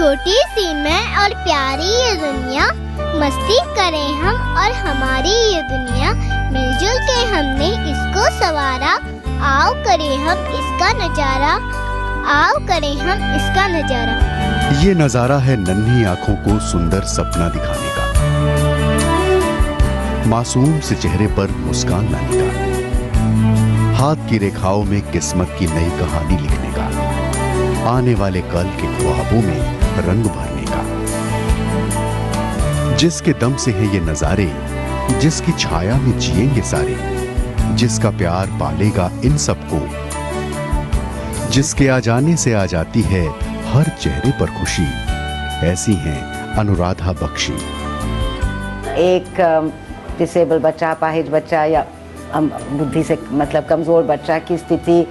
छोटी सी मैं और प्यारी ये दुनिया, मस्ती करें हम और हमारी ये दुनिया, मिलजुल के हमने इसको संवारा। आओ करें हम इसका नजारा, आओ करें हम इसका नजारा। ये नजारा है नन्ही आंखों को सुंदर सपना दिखाने का, मासूम से चेहरे पर मुस्कान लाने का, हाथ की रेखाओं में किस्मत की नई कहानी लिखने का, आने वाले कल के ख्वाबों में रंग भरने का। जिसके दम से है ये नजारे, जिसकी छाया में जिएंगे सारे, जिसका प्यार पालेगा इन सबको, जिसके आ जाने से आ जाती है हर चेहरे पर खुशी, ऐसी हैं अनुराधा बख्शी। एक डिसेबल बच्चा, अपाहिज बच्चा या बुद्धि से मतलब कमज़ोर बच्चा की स्थिति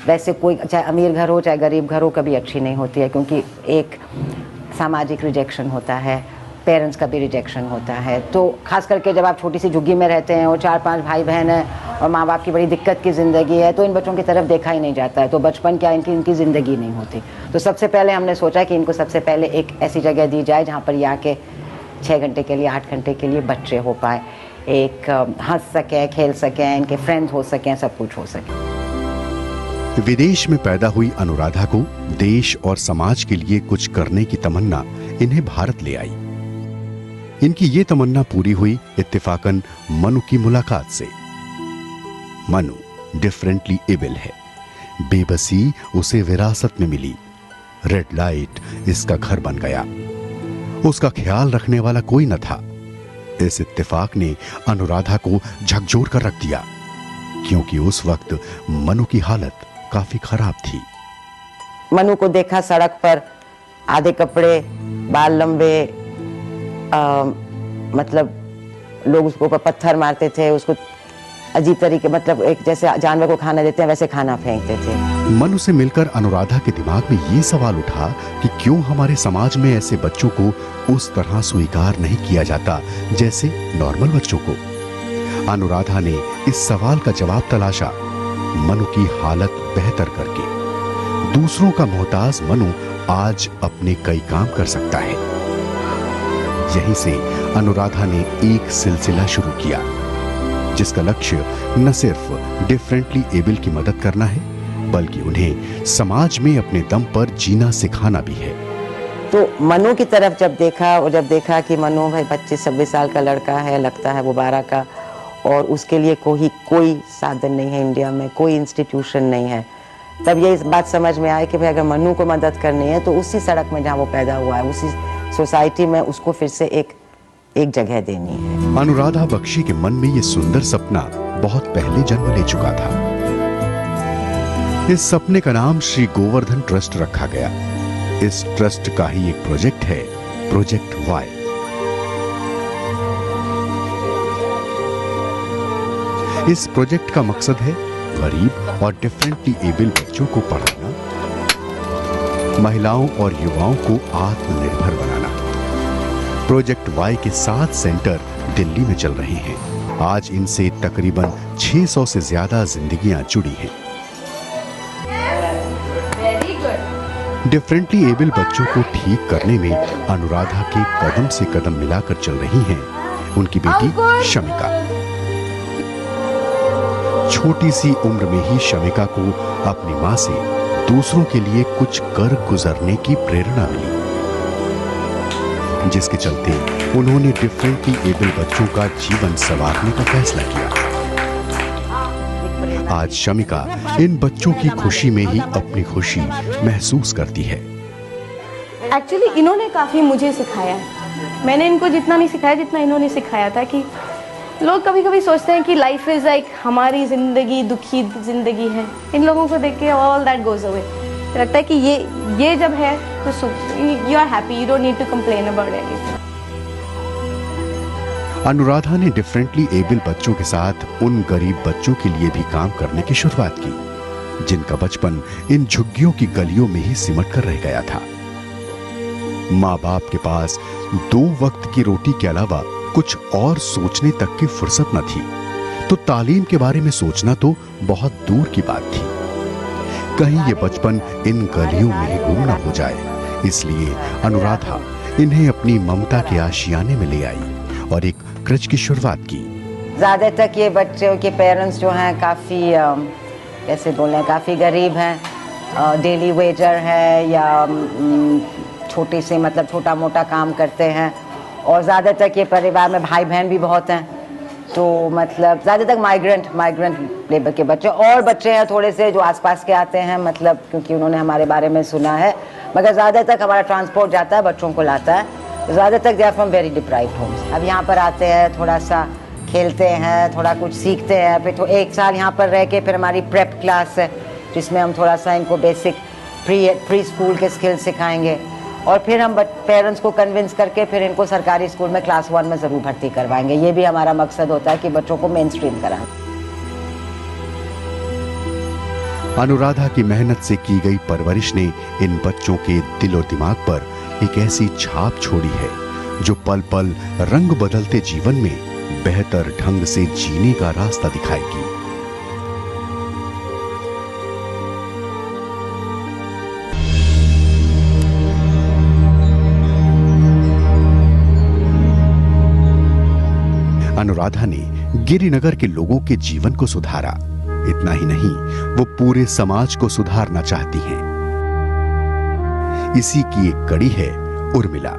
वैसे कोई चाहे अमीर घर हो चाहे गरीब घर हो कभी अच्छी नहीं होती है, क्योंकि एक सामाजिक रिजेक्शन होता है, पेरेंट्स का भी रिजेक्शन होता है। तो खास करके जब आप छोटी सी झुग्गी में रहते हैं और 4-5 भाई बहन हैं और माँ बाप की बड़ी दिक्कत की ज़िंदगी है, तो इन बच्चों की तरफ देखा ही नहीं जाता है। तो बचपन क्या इनकी ज़िंदगी नहीं होती। तो सबसे पहले हमने सोचा कि इनको सबसे पहले एक ऐसी जगह दी जाए जहाँ पर ये आके 6 घंटे के लिए 8 घंटे के लिए बच्चे हो पाए, एक हंस सकें, खेल सकें, इनके फ्रेंड्स हो सकें, सब कुछ हो सके। विदेश में पैदा हुई अनुराधा को देश और समाज के लिए कुछ करने की तमन्ना इन्हें भारत ले आई। इनकी ये तमन्ना पूरी हुई इत्तेफाकन मनु की मुलाकात से। मनु डिफरेंटली एबल है, बेबसी उसे विरासत में मिली, रेड लाइट इसका घर बन गया, उसका ख्याल रखने वाला कोई न था। इस इत्तेफाक ने अनुराधा को झकझोर कर रख दिया, क्योंकि उस वक्त मनु की हालत काफी खराब थी। मनु को देखा सड़क पर, आधे कपड़े, बाल लंबे, मतलब लोग उसको पत्थर मारते थे, उसको अजीब तरीके मतलब एक जैसे जानवर को खाना देते हैं वैसे खाना फेंकते थे। मनु से मिलकर अनुराधा के दिमाग में ये सवाल उठा कि क्यों हमारे समाज में ऐसे बच्चों को उस तरह स्वीकार नहीं किया जाता जैसे नॉर्मल बच्चों को। अनुराधा ने इस सवाल का जवाब तलाशा, मनु की हालत बेहतर करके। दूसरों का मोहताज मनु आज अपने कई काम कर सकता है। यहीं से अनुराधा ने एक सिलसिला शुरू किया, जिसका लक्ष्य न सिर्फ डिफरेंटली एबल की मदद करना है, बल्कि उन्हें समाज में अपने दम पर जीना सिखाना भी है। तो मनु की तरफ जब देखा और जब देखा कि मनु भाई 25-26 साल का लड़का है, लगता है वो 12 का, और उसके लिए कोई साधन नहीं है इंडिया में, कोई इंस्टीट्यूशन नहीं है, तब ये इस बात समझ में आए कि भाई अगर मनु को मदद करनी है तो उसी सड़क में जहाँ वो पैदा हुआ है, उसी सोसाइटी में उसको फिर से एक जगह देनी है। अनुराधा बख्शी के मन में ये सुंदर सपना बहुत पहले जन्म ले चुका था। इस सपने का नाम श्री गोवर्धन ट्रस्ट रखा गया। इस ट्रस्ट का ही एक प्रोजेक्ट है, प्रोजेक्ट वाई। इस प्रोजेक्ट का मकसद है गरीब और डिफरेंटली एबल बच्चों को पढ़ाना, महिलाओं और युवाओं को आत्मनिर्भर बनाना। प्रोजेक्ट वाई के 7 सेंटर दिल्ली में चल रहे हैं। आज इनसे तकरीबन 600 से ज्यादा जिंदगियां जुड़ी हैं। डिफरेंटली एबल बच्चों को ठीक करने में अनुराधा के कदम से कदम मिलाकर चल रही हैं उनकी बेटी शमिका। छोटी सी उम्र में ही शमिका को अपनी मां से दूसरों के लिए कुछ कर गुजरने की प्रेरणा मिली, जिसके चलते उन्होंने डिफरेंटली एबल बच्चों का जीवन संवारने का फैसला किया। आज शमिका इन बच्चों की खुशी में ही अपनी खुशी महसूस करती है। एक्चुअली इन्होंने काफ़ी मुझे सिखाया है। मैंने इनको जितना नहीं सिखाया जितना इन्होंने सिखाया था। कि लोग कभी कभी सोचते हैं कि लाइफ इज़ लाइक हमारी ज़िंदगी दुखी ज़िंदगी है, इन लोगों को देख के ऑल दैट गोज अवे। लगता है कि ये जब है तो you are happy, you don't need to complain about anything. Anuradha ने डिफरेंटली एबल बच्चों के साथ उन गरीब बच्चों के लिए भी काम करने की शुरुआत की, जिनका बचपन इन झुग्गियों की गलियों में ही सिमट कर रह गया था। माँ बाप के पास 2 वक्त की रोटी के अलावा कुछ और सोचने तक की फुर्सत न थी, तो तालीम के बारे में सोचना तो बहुत दूर की बात थी। कहीं ये बचपन इन गलियों में ही गुम न हो जाए, इसलिए अनुराधा इन्हें अपनी ममता के आशियाने में ले आई और एक क्रच की शुरुआत की। ज़्यादातर ये बच्चों के पेरेंट्स जो हैं काफ़ी कैसे बोलें, काफ़ी गरीब हैं, डेली वेजर है या छोटे से मतलब छोटा मोटा काम करते हैं, और ज़्यादातर के परिवार में भाई बहन भी बहुत हैं, तो मतलब ज़्यादातर माइग्रेंट लेबर के बच्चे, और बच्चे हैं थोड़े से जो आसपास के आते हैं, मतलब क्योंकि उन्होंने हमारे बारे में सुना है, मगर ज़्यादातर हमारा ट्रांसपोर्ट जाता है, बच्चों को लाता है, ज़्यादातर they are from very deprived homes. अब यहाँ पर आते हैं, थोड़ा सा खेलते हैं, थोड़ा कुछ सीखते हैं, फिर तो एक साल यहाँ पर रह के फिर हमारी प्रेप क्लास है जिसमें हम थोड़ा सा इनको बेसिक प्री स्कूल के स्किल सिखाएंगे, और फिर हम पेरेंट्स को कन्विंस करके फिर इनको सरकारी स्कूल में क्लास 1 में ज़रूर भर्ती करवाएंगे। ये भी हमारा मकसद होता है कि बच्चों को मेन स्ट्रीम कराएं। अनुराधा की मेहनत से की गई परवरिश ने इन बच्चों के दिल और दिमाग पर एक ऐसी छाप छोड़ी है जो पल पल रंग बदलते जीवन में बेहतर ढंग से जीने का रास्ता दिखाएगी। अनुराधा ने गिरिनगर के लोगों के जीवन को सुधारा। इतना ही नहीं, वो पूरे समाज को सुधारना चाहती हैं। इसी की एक कड़ी है उर्मिला।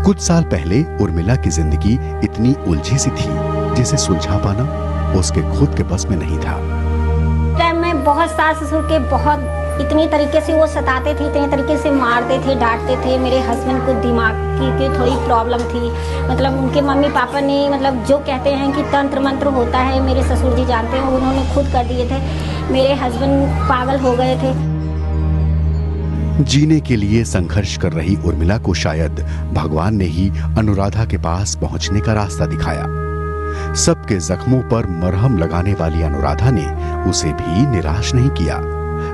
कुछ साल पहले उर्मिला की जिंदगी इतनी उलझी सी थी जिसे सुलझा पाना उसके खुद के बस में नहीं था। टाइम में बहुत सास ससुर के बहुत इतनी तरीके से वो सताते थे, इतने तरीके से मारते थे, डांटते थे। मेरे हस्बैंड को दिमाग की थोड़ी प्रॉब्लम थी, मतलब उनके मम्मी पापा ने मतलब जो कहते हैं कि तंत्र मंत्र होता है, मेरे ससुर जी जानते हैं, उन्होंने खुद कर दिए थे। मेरे हस्बैंड पागल हो गए थे। जीने के लिए संघर्ष कर रही उर्मिला को शायद भगवान ने ही अनुराधा के पास पहुंचने का रास्ता दिखाया। सबके जख्मों पर मरहम लगाने वाली अनुराधा ने उसे भी निराश नहीं किया।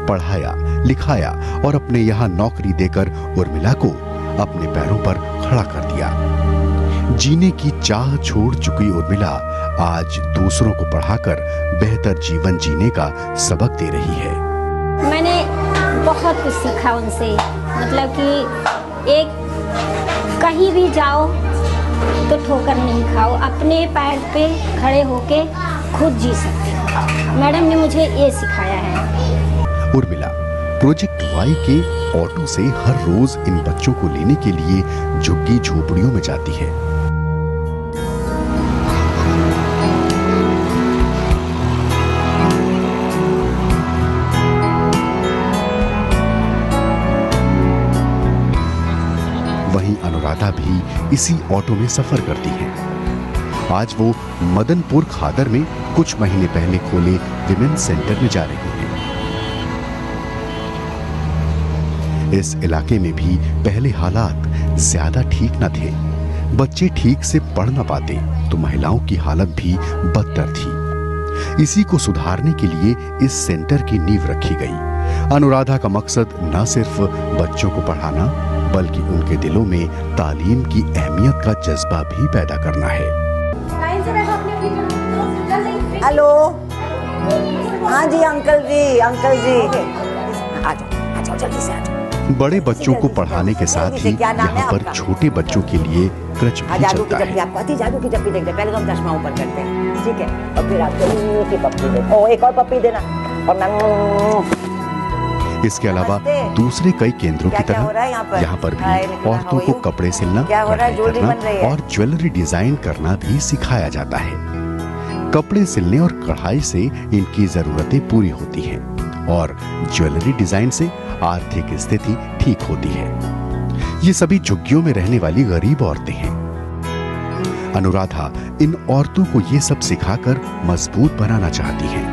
पढ़ाया, लिखाया और अपने यहाँ नौकरी देकर उर्मिला को अपने पैरों पर खड़ा कर दिया। जीने की चाह छोड़ चुकी उर्मिला आज दूसरों को पढ़ाकर बेहतर जीवन जीने का सबक दे रही है। मैंने बहुत कुछ सीखा उनसे, मतलब कि एक कहीं भी जाओ तो ठोकर नहीं खाओ, अपने पैर पे खड़े होके खुद जी सकते हो। मैडम ने मुझे ये सिखाया है। उर्मिला प्रोजेक्ट वाई के ऑटो से हर रोज इन बच्चों को लेने के लिए झुग्गी झोपड़ियों में जाती है। वहीं अनुराधा भी इसी ऑटो में सफर करती है। आज वो मदनपुर खादर में कुछ महीने पहले खोले विमेन सेंटर में जा रही है। इस इलाके में भी पहले हालात ज्यादा ठीक न थे। बच्चे ठीक से पढ़ न पाते तो महिलाओं की हालत भी बदतर थी। इसी को सुधारने के लिए इस सेंटर की नींव रखी गई। अनुराधा का मकसद न सिर्फ बच्चों को पढ़ाना बल्कि उनके दिलों में तालीम की अहमियत का जज्बा भी पैदा करना है। हेलो, हाँ जी अंकल जी, अंकल जी आ जाओ जल्दी से आ जाओ। बड़े बच्चों को पढ़ाने के साथ ही यहाँ पर छोटे बच्चों के लिए क्रच भी चलता है। जादू की जप्पी देखते, पहले हम चश्मा ऊपर करते हैं, ठीक है, और फिर आप की पप्पी दे, ओ एक और पप्पी देना, और मैं इसके अलावा दूसरे कई केंद्रों की तरह यहाँ पर भी औरतों को कपड़े सिलना, कढ़ाई करना और ज्वेलरी डिजाइन करना भी सिखाया जाता है। कपड़े सिलने और कढ़ाई से इनकी जरूरतें पूरी होती हैं और ज्वेलरी डिजाइन से आर्थिक स्थिति ठीक होती है। ये सभी झुग्गियों में रहने वाली गरीब औरतें हैं। अनुराधा इन औरतों को ये सब सिखाकर मजबूत बनाना चाहती है,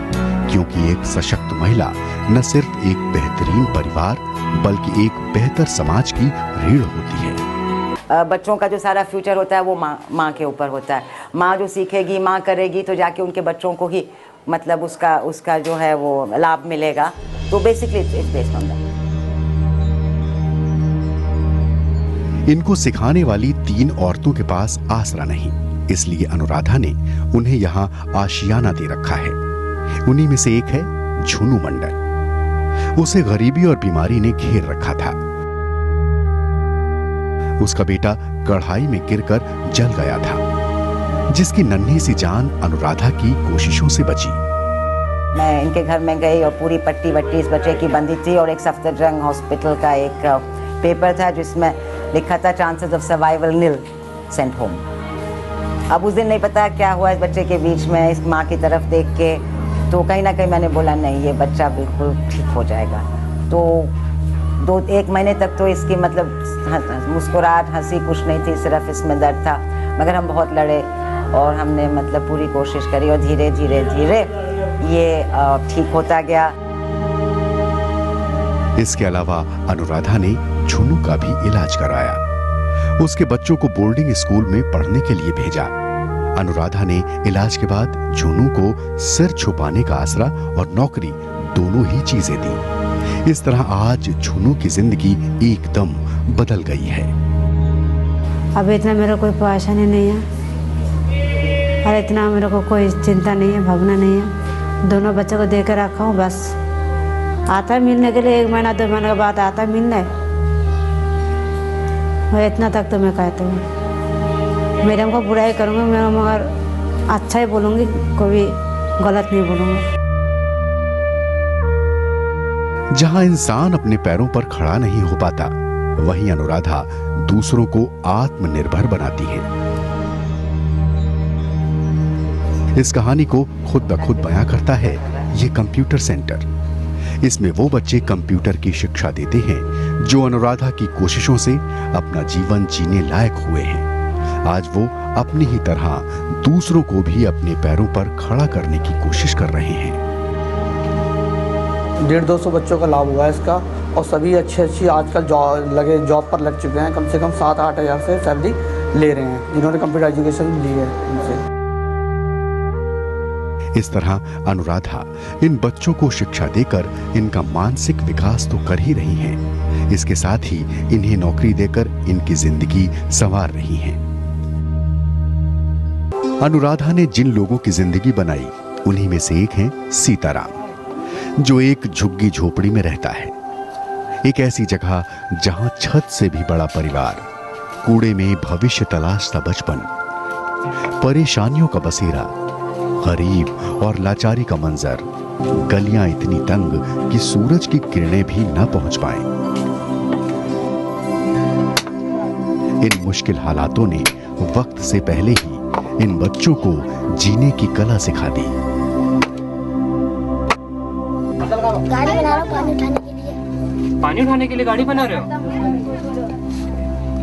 क्योंकि एक सशक्त महिला न सिर्फ एक बेहतरीन परिवार बल्कि एक बेहतर समाज की रीढ़ होती है। बच्चों का जो सारा फ्यूचर होता है वो माँ के ऊपर होता है। माँ जो सीखेगी, माँ करेगी तो जाके उनके बच्चों को ही मतलब उसका जो है वो लाभ मिलेगा। तो basically it's based on that. इनको सिखाने वाली 3 औरतों के पास आसरा नहीं, इसलिए अनुराधा ने उन्हें यहाँ आशियाना दे रखा है। उन्हीं में से एक है झुनू मंडल। उसे गरीबी और बीमारी ने घेर रखा था। उसका बेटा कढ़ाई में गिरकर जल गया था, जिसकी नन्ही सी जान अनुराधा की कोशिशों से बची। मैं इनके घर में गई और पूरी पट्टी वट्टी इस बच्चे की बंधी थी और एक सफदरजंग हॉस्पिटल का एक पेपर था जिसमें लिखा था chances of survival nil, sent home. अब उस दिन नहीं पता क्या हुआ इस बच्चे के बीच में, इस माँ की तरफ देख के तो कहीं ना कहीं मैंने बोला नहीं, ये बच्चा बिल्कुल ठीक हो जाएगा। तो एक महीने तक तो इसकी मतलब मुस्कुराहट हंसी कुछ नहीं थी, सिर्फ इसमें दर्द था। मगर हम बहुत लड़े और हमने मतलब पूरी कोशिश करी और धीरे धीरे धीरे ये ठीक होता गया। इसके अलावा अनुराधा ने झुनू का भी इलाज कराया। उसके बच्चों को बोर्डिंग स्कूल में पढ़ने के लिए भेजा। अनुराधा ने इलाज के बाद झुनू को सिर छुपाने का आसरा और नौकरी दोनों ही चीजें दी। इस तरह आज झुनू की जिंदगी एकदम बदल गई है। अब इतना मेरा कोई परेशानी नहीं है और इतना मेरे को कोई चिंता नहीं है, भावना नहीं है। दोनों बच्चों को देकर रखा हूँ, बस आता है मिलने के लिए 1 महीना 2 महीने के बाद आता है मिलने। मैं इतना तक तो मैं कहती हूँ, मैडम को बुराई करूँगी मैं, मगर अच्छा ही बोलूँगी, कोई गलत नहीं बोलूँगी। जहां इंसान अपने पैरों पर खड़ा नहीं हो पाता, वहीं अनुराधा दूसरों को आत्मनिर्भर बनाती है। इस कहानी को खुद ब खुद बयां करता है ये कंप्यूटर सेंटर। इसमें वो बच्चे कंप्यूटर की शिक्षा देते हैं जो अनुराधा की कोशिशों से अपना जीवन जीने लायक हुए हैं। आज वो अपनी ही तरह दूसरों को भी अपने पैरों पर खड़ा करने की कोशिश कर रहे हैं। 150-200 बच्चों का लाभ हुआ है इसका और सभी अच्छी आजकल जॉब पर लग चुके हैं। कम से कम 7-8 हज़ार से सैलरी ले रहे हैं जिन्होंने कंप्यूटर एजुकेशन ली है इनसे। इस तरह अनुराधा इन बच्चों को शिक्षा देकर इनका मानसिक विकास तो कर ही रही हैं, इसके साथ ही इन्हें नौकरी देकर इनकी जिंदगी संवार रही हैं। अनुराधा ने जिन लोगों की जिंदगी बनाई उन्हीं में से एक है सीताराम, जो एक झुग्गी झोपड़ी में रहता है। एक ऐसी जगह जहां छत से भी बड़ा परिवार, कूड़े में भविष्य तलाशता बचपन, परेशानियों का बसेरा, गरीब और लाचारी का मंजर, गलियां इतनी तंग कि सूरज की किरणें भी न पहुंच पाएं। इन मुश्किल हालातों ने वक्त से पहले ही इन बच्चों को जीने की कला सिखा दी। गाड़ी बना रहा हूँ पानी उठाने के लिए। पानी उठाने के लिए गाड़ी बना रहे हो?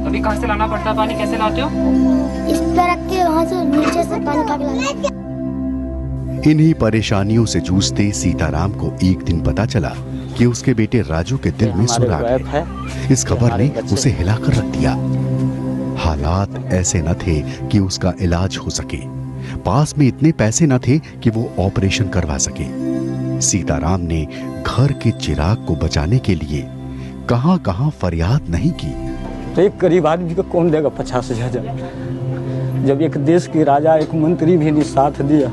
अभी कहाँ से लाना पड़ता है पानी, कैसे लाते हो? इस पर रख के वहाँ से नीचे से पानी उठा के लाना। इन्हीं परेशानियों से जूझते सीताराम को एक दिन पता चला कि उसके बेटे राजू के दिल में सुराग है। इस खबर ने उसे हिलाकर रख दिया। हालात ऐसे न थे कि उसका इलाज हो सके, पास में इतने पैसे न थे कि वो ऑपरेशन करवा सके। सीताराम ने घर के चिराग को बचाने के लिए कहां-कहां फरियाद नहीं की। तो एक गरीब आदमी को कौन देगा 50,000? जब एक देश के राजा, एक मंत्री भी नहीं साथ दिया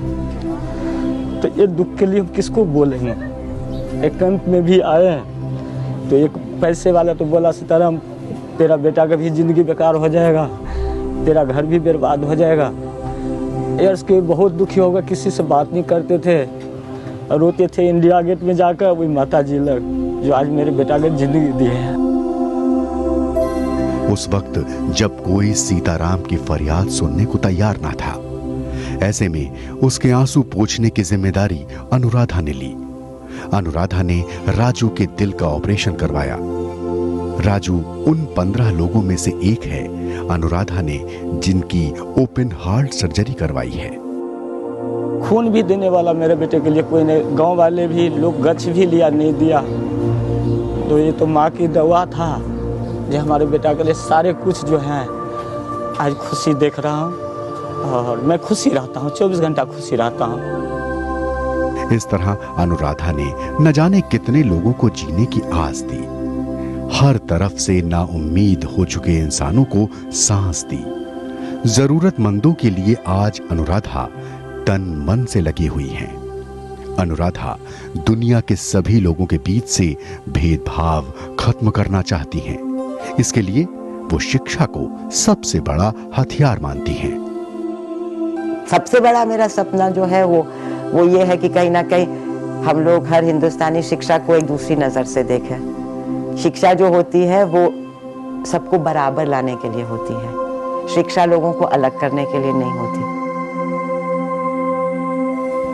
तो ये दुख के लिए हम किसको बोलेंगे? एक कैंप में भी आए हैं तो एक पैसे वाला तो बोला सीताराम तेरा बेटा का भी जिंदगी बेकार हो जाएगा, तेरा घर भी बर्बाद हो जाएगा। यार इसके बहुत दुखी होगा, किसी से बात नहीं करते थे, रोते थे इंडिया गेट में जाकर वही माता जी लग जो आज मेरे बेटा को जिंदगी दी है। उस वक्त जब कोई सीताराम की फरियाद सुनने को तैयार ना था, ऐसे में उसके आंसू पोंछने की जिम्मेदारी अनुराधा ने ली। अनुराधा ने राजू के दिल का ऑपरेशन करवाया। राजू उन 15 लोगों में से एक है अनुराधा ने जिनकी ओपन हार्ट सर्जरी करवाई है। खून भी देने वाला मेरे बेटे के लिए कोई नहीं, गांव वाले भी लोग गच भी लिया नहीं दिया। तो ये तो माँ की दवा था जो हमारे बेटा के लिए सारे कुछ जो है आज खुशी देख रहा हूँ और मैं खुशी रहता हूँ, 24 घंटा खुशी रहता हूँ। इस तरह अनुराधा ने न जाने कितने लोगों को जीने की आस दी, हर तरफ से नाउम्मीद हो चुके इंसानों को सांस दी। जरूरतमंदों के लिए आज अनुराधा तन मन से लगी हुई है। अनुराधा दुनिया के सभी लोगों के बीच से भेदभाव खत्म करना चाहती हैं। इसके लिए वो शिक्षा को सबसे बड़ा हथियार मानती हैं। सबसे बड़ा मेरा सपना जो है वो ये है कि कहीं ना कहीं हम लोग हर हिंदुस्तानी शिक्षा को एक दूसरी नज़र से देखें। शिक्षा जो होती है वो सबको बराबर लाने के लिए होती है, शिक्षा लोगों को अलग करने के लिए नहीं होती।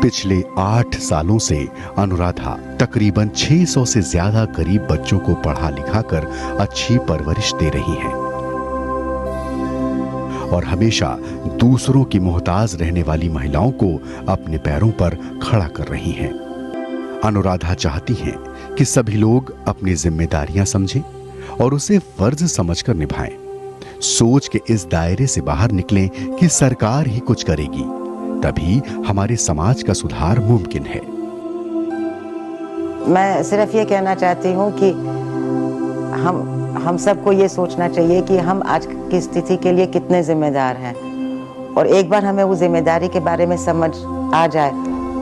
पिछले 8 सालों से अनुराधा तकरीबन 600 से ज्यादा गरीब बच्चों को पढ़ा लिखाकर अच्छी परवरिश दे रही हैं और हमेशा दूसरों की मोहताज रहने वाली महिलाओं को अपने पैरों पर खड़ा कर रही हैं। अनुराधा चाहती हैं कि सभी लोग अपनी जिम्मेदारियां समझें और उसे फर्ज समझकर निभाएं। सोच के इस दायरे से बाहर निकलें कि सरकार ही कुछ करेगी, तभी हमारे समाज का सुधार मुमकिन है। मैं सिर्फ ये कहना चाहती हूँ कि हम सबको ये सोचना चाहिए कि हम आज की स्थिति के लिए कितने जिम्मेदार हैं, और एक बार हमें वो जिम्मेदारी के बारे में समझ आ जाए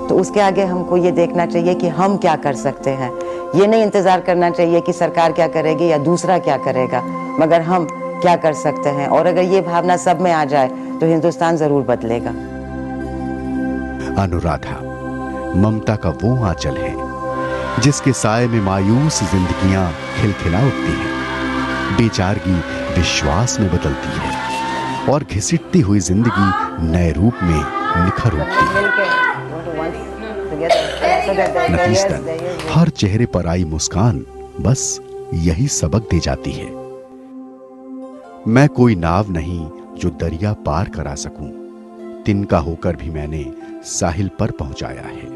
तो उसके आगे हमको ये देखना चाहिए कि हम क्या कर सकते हैं। ये नहीं इंतजार करना चाहिए कि सरकार क्या करेगी या दूसरा क्या करेगा, मगर हम क्या कर सकते हैं। और अगर ये भावना सब में आ जाए तो हिंदुस्तान जरूर बदलेगा। अनुराधा ममता का वो आंचल है जिसके साए में मायूस जिंदगियां खिलखिला उठती हैं, बेचारगी विश्वास में बदलती है और घिसिटती हुई जिंदगी नए रूप में निखर उठती है। नतीजतन हर चेहरे पर आई मुस्कान बस यही सबक दे जाती है। मैं कोई नाव नहीं जो दरिया पार करा सकूं, तिनका होकर भी मैंने साहिल पर पहुंचाया है।